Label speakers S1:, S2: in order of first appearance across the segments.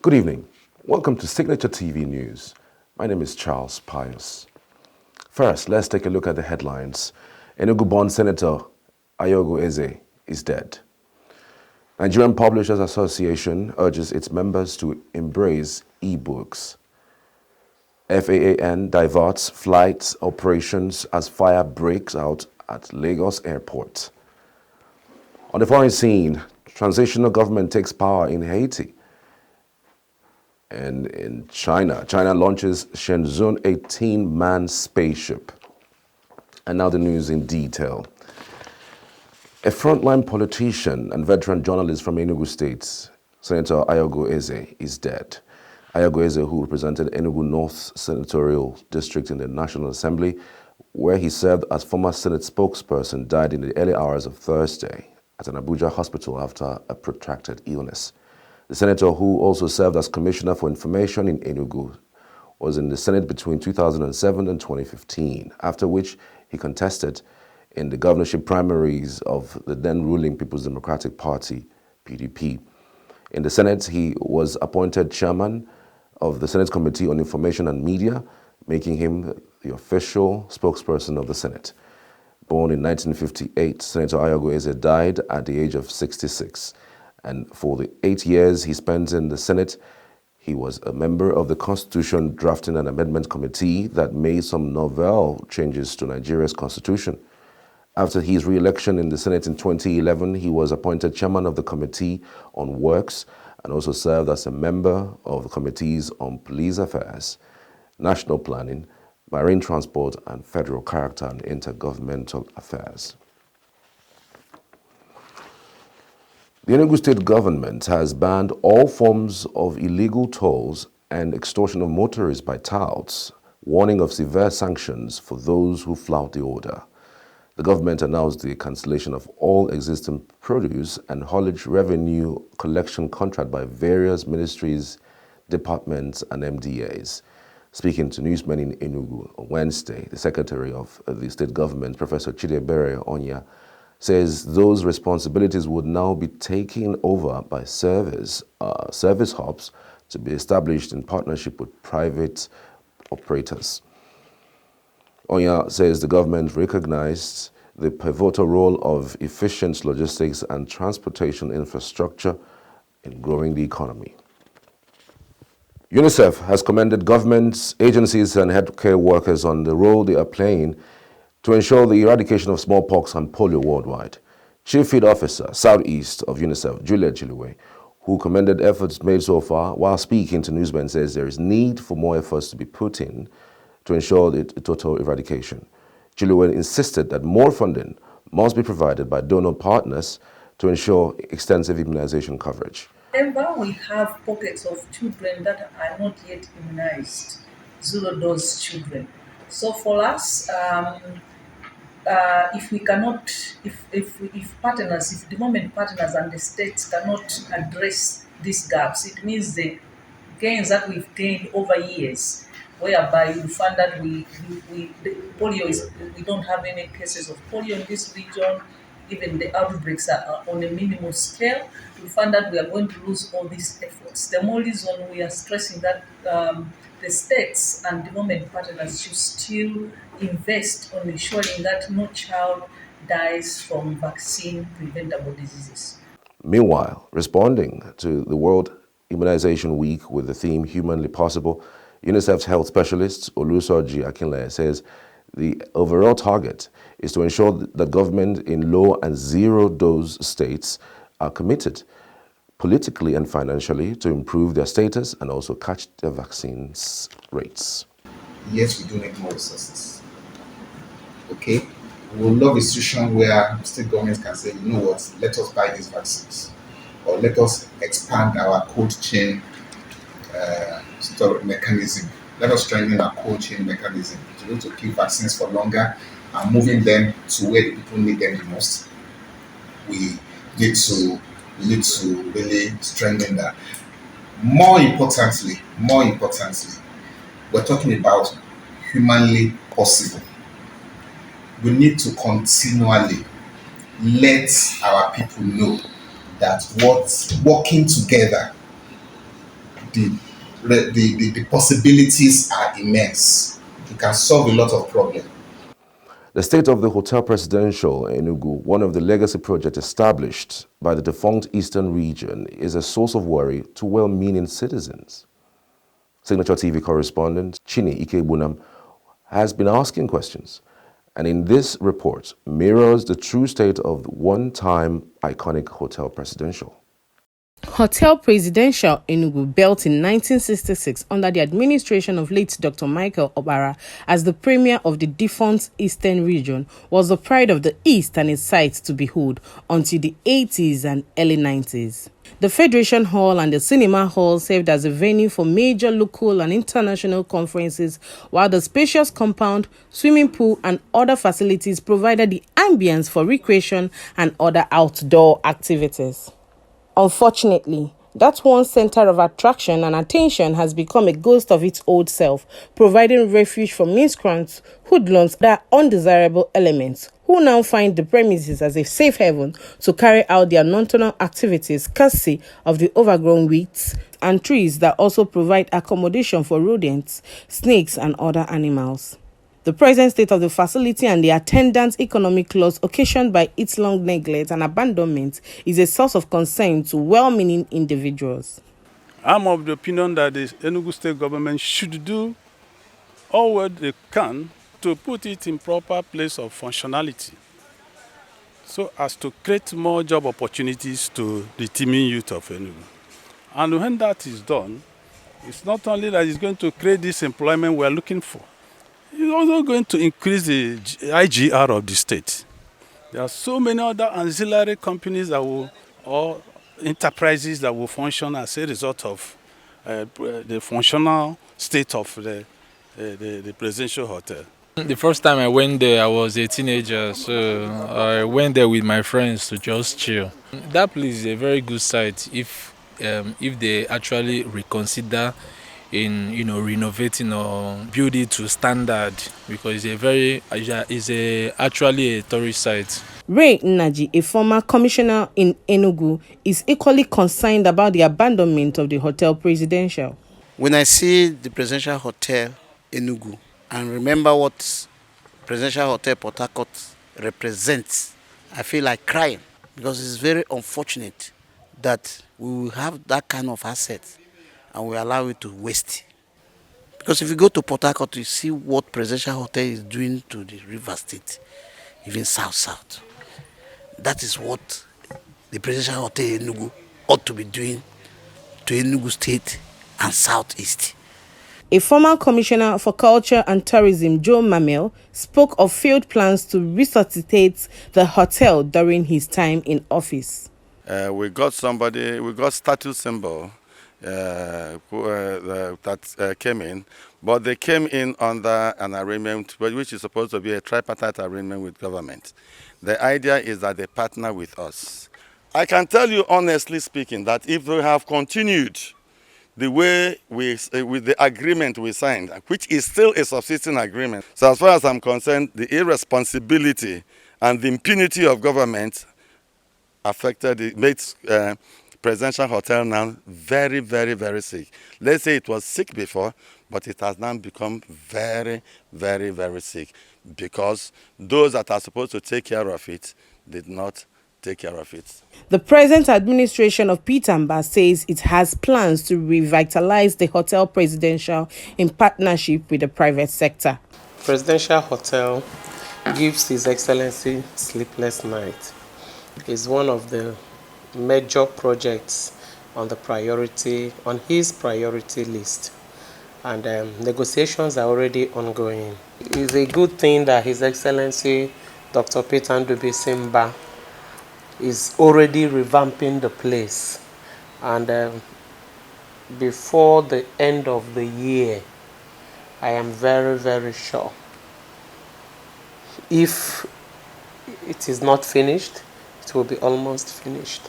S1: Good evening. Welcome to Signature TV News. My name is Charles Pius. First, let's take a look at the headlines. Enugu-born Senator Ayogo Eze is dead. Nigerian Publishers Association urges its members to embrace e-books. FAAN diverts flight operations as fire breaks out at Lagos Airport. On the foreign scene, transitional government takes power in Haiti. And in China launches Shenzhou 18-man spaceship. And now the news in detail. A frontline politician and veteran journalist from Enugu State, Senator Ayogo Eze, is dead. Ayogo Eze, who represented Enugu North Senatorial District in the National Assembly, where he served as former Senate spokesperson, died in the early hours of Thursday at an Abuja hospital after a protracted illness. The senator, who also served as Commissioner for Information in Enugu, was in the Senate between 2007 and 2015, after which he contested in the governorship primaries of the then-ruling People's Democratic Party, PDP. In the Senate, he was appointed chairman of the Senate Committee on Information and Media, making him the official spokesperson of the Senate. Born in 1958, Senator Ayogo Eze died at the age of 66. And for the 8 years he spent in the Senate, he was a member of the Constitution Drafting and Amendment Committee that made some novel changes to Nigeria's constitution. After his re-election in the Senate in 2011, he was appointed chairman of the Committee on Works and also served as a member of the committees on Police Affairs, National Planning, Marine Transport, and Federal Character and Intergovernmental Affairs. The Enugu State government has banned all forms of illegal tolls and extortion of motorists by touts, warning of severe sanctions for those who flout the order. The government announced the cancellation of all existing produce and haulage revenue collection contract by various ministries, departments, and MDAs. Speaking to newsmen in Enugu on Wednesday, the secretary of the state government, Professor Chidebere Onya, says those responsibilities would now be taken over by service hubs to be established in partnership with private operators. Onya says the government recognized the pivotal role of efficient logistics and transportation infrastructure in growing the economy. UNICEF has commended governments, agencies, and healthcare workers on the role they are playing to ensure the eradication of smallpox and polio worldwide. Chief Field Officer, Southeast of UNICEF, Juliet Chiluwe, who commended efforts made so far, while speaking to newsmen, says there is need for more efforts to be put in to ensure the total eradication. Chiluwe insisted that more funding must be provided by donor partners to ensure extensive immunization coverage.
S2: However, we have pockets of children that are not yet immunized, zero-dose children. So for us, if we cannot, if partners, if development partners and the states cannot address these gaps, it means the gains that we've gained over years, whereby you find that the polio is, we don't have any cases of polio in this region. Even the outbreaks are on a minimal scale. We find that we are going to lose all these efforts. The more reason we are stressing that the states and development partners should still invest on ensuring that no child dies from vaccine-preventable diseases.
S1: Meanwhile, responding to the World Immunization Week with the theme Humanly Possible, UNICEF's health specialist, Olusoji Akinleye, says the overall target is to ensure that government in low and zero-dose states are committed politically and financially to improve their status and also catch their vaccines rates.
S3: Yes, we do need more resources. Okay? We would love a situation where state governments can say, you know what, let us buy these vaccines. Or let us expand our cold chain storage mechanism. Let us strengthen our cold chain mechanism to be able to keep vaccines for longer and moving them to where the people need them the most. We need to really strengthen that. More importantly, we're talking about humanly possible. We need to continually let our people know that working together the possibilities are immense. You can solve a lot of problems.
S1: The state of the Hotel Presidential in Enugu, one of the legacy projects established by the defunct Eastern region, is a source of worry to well-meaning citizens. Signature TV correspondent Chini Ikebunam has been asking questions, and in this report mirrors the true state of the one-time iconic Hotel Presidential.
S4: Hotel Presidential Enugu, built in 1966 under the administration of late Dr. Michael Obara as the premier of the defunct Eastern region, was the pride of the East and a sight to behold until the 80s and early 90s. The Federation Hall and the Cinema Hall served as a venue for major local and international conferences, while the spacious compound, swimming pool, and other facilities provided the ambience for recreation and other outdoor activities. Unfortunately, that one center of attraction and attention has become a ghost of its old self, providing refuge for miscreants, hoodlums, that are undesirable elements, who now find the premises as a safe haven to carry out their nocturnal activities, courtesy of the overgrown weeds and trees that also provide accommodation for rodents, snakes, and other animals. The present state of the facility and the attendant economic loss occasioned by its long neglect and abandonment is a source of concern to well-meaning individuals.
S5: I'm of the opinion that the Enugu state government should do all what they can to put it in proper place of functionality, so as to create more job opportunities to the teeming youth of Enugu. And when that is done, it's not only that it's going to create this employment we're looking for, it's also going to increase the IGR of the state. There are so many other ancillary companies that will, or enterprises that will function as a result of the functional state of the presidential hotel.
S6: The first time I went there, I was a teenager, so I went there with my friends to just chill. That place is a very good site if they actually reconsider in renovating or build it to standard, because it's actually a tourist site.
S4: Ray Nnaji, a former commissioner in Enugu, is equally concerned about the abandonment of the Hotel Presidential.
S7: When I see the Presidential Hotel Enugu and remember what Presidential Hotel Port Harcourt represents, I feel like crying, because it's very unfortunate that we will have that kind of asset and we allow it to waste. Because if you go to Port Harcourt, you see what Presidential Hotel is doing to the River State, even South. That is what the Presidential Hotel Enugu ought to be doing to Enugu State and Southeast.
S4: A former commissioner for culture and tourism, Joe Mamel, spoke of failed plans to resuscitate the hotel during his time in office.
S5: We got status symbol that came in, but they came in under an arrangement which is supposed to be a tripartite arrangement with government. The idea is that they partner with us. I can tell you honestly speaking that if we have continued the way with the agreement we signed, which is still a subsisting agreement, so as far as I'm concerned, the irresponsibility and the impunity of government made Presidential Hotel now very, very, very sick. Let's say it was sick before, but it has now become very, very, very sick, because those that are supposed to take care of it did not take care of it.
S4: The present administration of Peter Mba says it has plans to revitalize the Hotel Presidential in partnership with the private sector.
S8: Presidential Hotel gives His Excellency sleepless night. It's one of the major projects on his priority list, and negotiations are already ongoing. It's a good thing that His Excellency Dr. Peter Mba is already revamping the place, and before the end of the year, I am very, very sure, if it is not finished, it will be almost finished.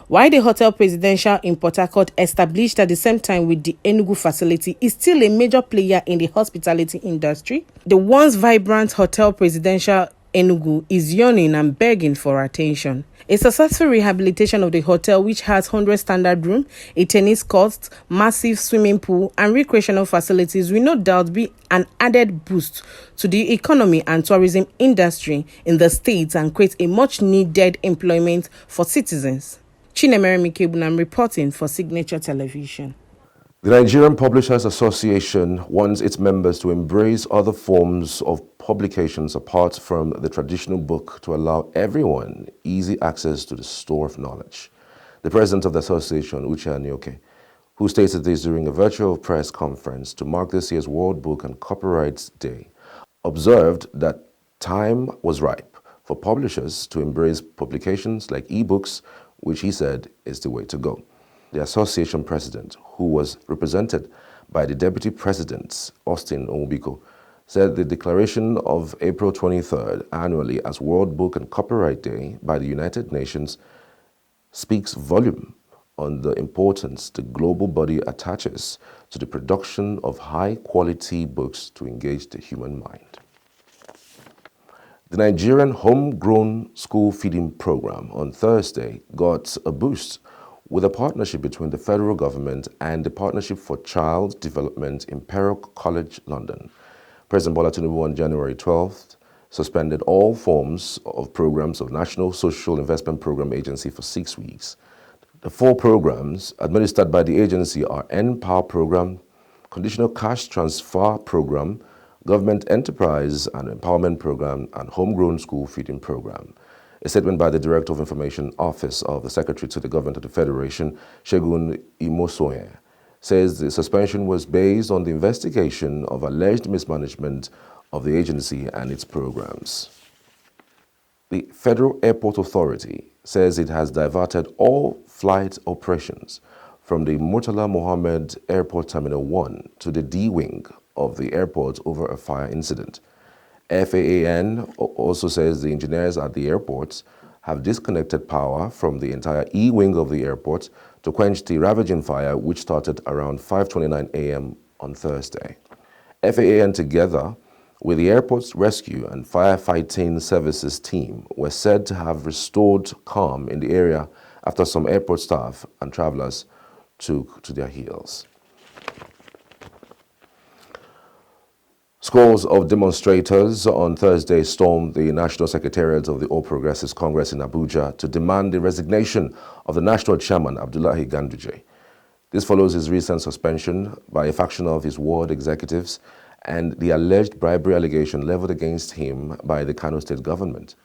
S4: While the Hotel Presidential in Port Harcourt, established at the same time with the Enugu facility, is still a major player in the hospitality industry, the once vibrant Hotel Presidential Enugu is yawning and begging for attention. A successful rehabilitation of the hotel, which has 100 standard rooms, a tennis court, massive swimming pool, and recreational facilities, will no doubt be an added boost to the economy and tourism industry in the state and create a much-needed employment for citizens. Chinemere Mikebunam reporting for Signature Television.
S1: The Nigerian Publishers Association wants its members to embrace other forms of publications apart from the traditional book to allow everyone easy access to the store of knowledge. The president of the association, Uche Anioke, who stated this during a virtual press conference to mark this year's World Book and Copyright Day, observed that time was ripe for publishers to embrace publications like ebooks, which he said is the way to go. The association president, who was represented by the deputy president, Austin Omubiko, said the declaration of April 23rd annually as World Book and Copyright Day by the United Nations speaks volume on the importance the global body attaches to the production of high-quality books to engage the human mind. The Nigerian Homegrown School Feeding Program on Thursday got a boost with a partnership between the federal government and the Partnership for Child Development Imperial College London. President Bola Tinubu on January 12th suspended all forms of programs of National Social Investment Program Agency for 6 weeks. The 4 programs administered by the agency are N-Power Program, Conditional Cash Transfer Program, Government Enterprise and Empowerment Program, and Homegrown School Feeding Program. A statement by the Director of Information Office of the Secretary to the Government of the Federation, Segun Imosoye, says the suspension was based on the investigation of alleged mismanagement of the agency and its programs. The Federal Airport Authority says it has diverted all flight operations from the Murtala Mohammed Airport Terminal 1 to the D wing of the airport over a fire incident. FAAN also says the engineers at the airports have disconnected power from the entire E wing of the airport to quench the ravaging fire which started around 5:29 a.m. on Thursday. FAAN, together with the airport's rescue and firefighting services team, were said to have restored calm in the area after some airport staff and travelers took to their heels. Scores of demonstrators on Thursday stormed the National Secretariat of the All Progressives Congress in Abuja to demand the resignation of the national chairman, Abdullahi Ganduje. This follows his recent suspension by a faction of his ward executives and the alleged bribery allegation leveled against him by the Kano state government.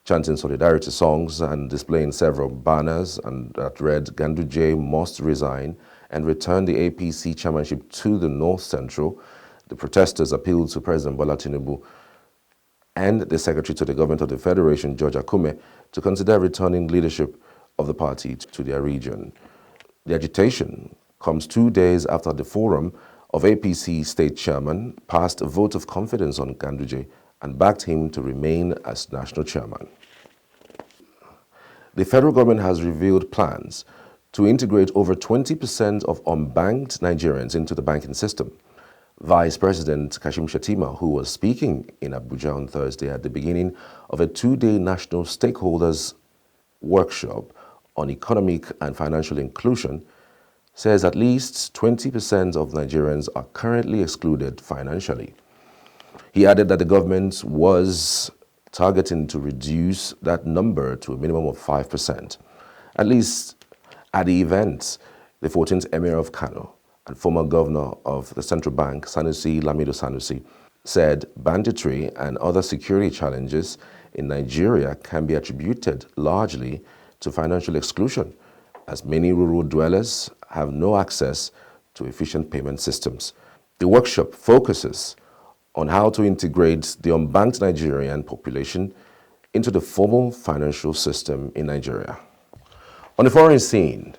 S1: Chanting solidarity songs and displaying several banners and that read, "Ganduje must resign and return the APC chairmanship to the North Central," the protesters appealed to President Bola Tinubu and the Secretary to the Government of the Federation, George Akume, to consider returning leadership of the party to their region. The agitation comes 2 days after the Forum of APC state chairman passed a vote of confidence on Ganduje and backed him to remain as national chairman. The federal government has revealed plans to integrate over 20% of unbanked Nigerians into the banking system. Vice President Kashim Shettima, who was speaking in Abuja on Thursday at the beginning of a 2-day national stakeholders workshop on economic and financial inclusion, says at least 20% of Nigerians are currently excluded financially. He added that the government was targeting to reduce that number to a minimum of 5%. At least at the event, the 14th Emir of Kano and former governor of the central bank, Sanusi Lamido Sanusi, said banditry and other security challenges in Nigeria can be attributed largely to financial exclusion, as many rural dwellers have no access to efficient payment systems. The workshop focuses on how to integrate the unbanked Nigerian population into the formal financial system in Nigeria. On the foreign scene,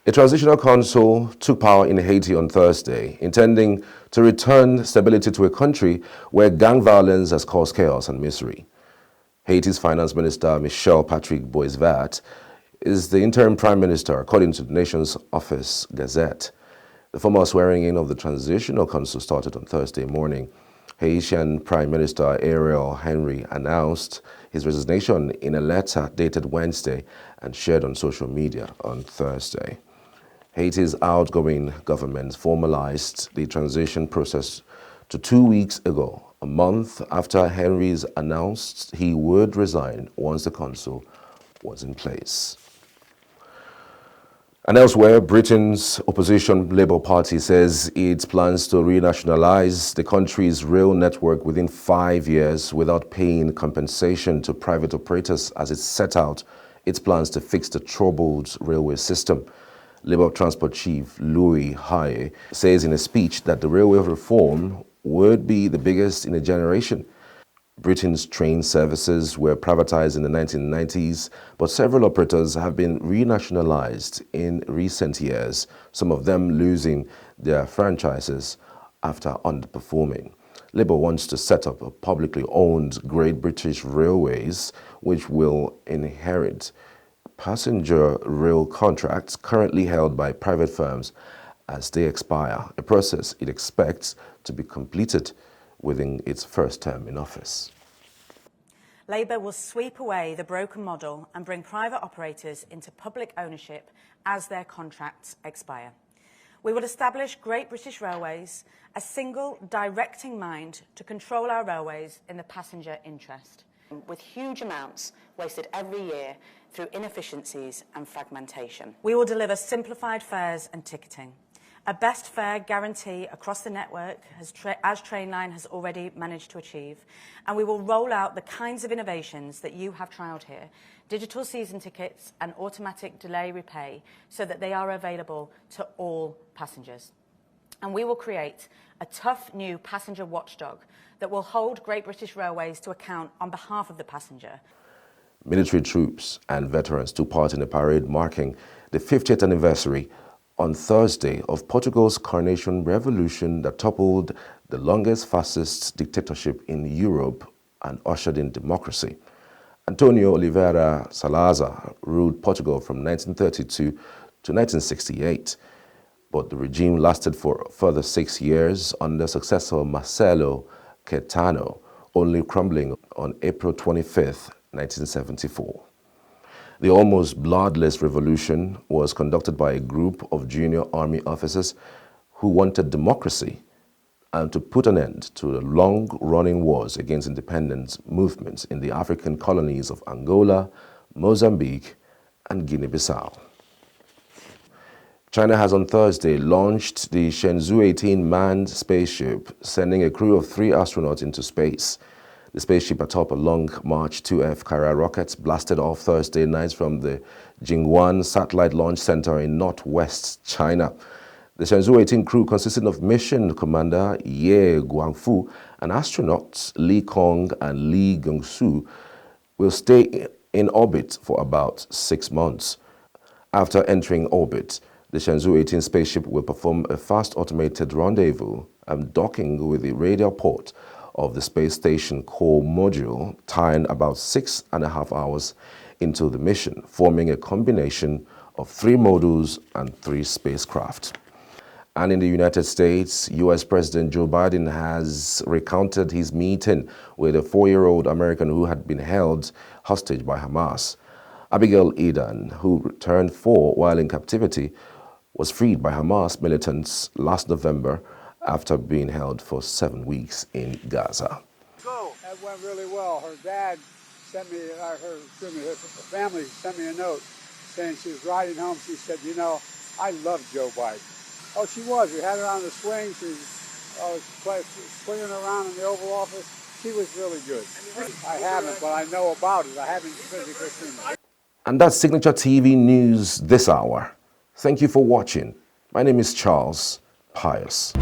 S1: a transitional council took power in Haiti on Thursday, intending to return stability to a country where gang violence has caused chaos and misery. Haiti's finance minister, Michel Patrick Boisvat, is the interim prime minister, according to the nation's office Gazette. The formal swearing-in of the transitional council started on Thursday morning. Haitian Prime Minister Ariel Henry announced his resignation in a letter dated Wednesday and shared on social media on Thursday. Haiti's outgoing government formalized the transition process to 2 weeks ago, a month after Henry's announced he would resign once the consul was in place. And elsewhere, Britain's opposition Labour Party says it plans to renationalize the country's rail network within 5 years without paying compensation to private operators as it set out its plans to fix the troubled railway system. Labour Transport Chief Louis Haye says in a speech that the railway reform would be the biggest in a generation. Britain's train services were privatized in the 1990s, but several operators have been renationalized in recent years, some of them losing their franchises after underperforming. Labour wants to set up a publicly owned Great British Railways, which will inherit passenger rail contracts currently held by private firms as they expire, a process it expects to be completed within its first term in office.
S9: Labour will sweep away the broken model and bring private operators into public ownership as their contracts expire. We will establish Great British Railways, a single directing mind to control our railways in the passenger interest, with huge amounts wasted every year through inefficiencies and fragmentation. We will deliver simplified fares and ticketing, a best fare guarantee across the network, as Trainline has already managed to achieve, and we will roll out the kinds of innovations that you have trialled here, digital season tickets and automatic delay repay, so that they are available to all passengers. And we will create a tough new passenger watchdog that will hold Great British Railways to account on behalf of the passenger.
S1: Military troops and veterans took part in a parade marking the 50th anniversary on Thursday of Portugal's coronation revolution that toppled the longest fascist dictatorship in Europe and ushered in democracy. Antonio Oliveira Salazar ruled Portugal from 1932 to 1968, but the regime lasted for a further 6 years under successor Marcelo Caetano, only crumbling on April 25, 1974. The almost bloodless revolution was conducted by a group of junior army officers who wanted democracy and to put an end to the long-running wars against independence movements in the African colonies of Angola, Mozambique, and Guinea-Bissau. China has on Thursday launched the Shenzhou 18 manned spaceship, sending a crew of 3 astronauts into space. The spaceship atop a Long March 2F Carrier rocket blasted off Thursday night from the Jingwan Satellite Launch Center in northwest China. The Shenzhou 18 crew, consisting of mission commander Ye Guangfu and astronauts Li Kong and Li Gongsu, will stay in orbit for about 6 months. After entering orbit, the Shenzhou 18 spaceship will perform a fast automated rendezvous and docking with the radial port of the space station core module, tying about 6.5 hours into the mission, forming a combination of 3 modules and 3 spacecraft. And in the United States, U.S. President Joe Biden has recounted his meeting with a 4-year-old American who had been held hostage by Hamas. Abigail Edan, who turned 4 while in captivity, was freed by Hamas militants last November after being held for 7 weeks in Gaza.
S10: That went really well. Her dad sent me, her family sent me a note saying she was riding home. She said, you know, I love Joe Biden. Oh, she was. We had her on the swing. She was swinging around in the Oval Office. She was really good. I haven't, but I know about it. I haven't physically seen it.
S1: And that's Signature TV News this hour. Thank you for watching. My name is Charles Pius.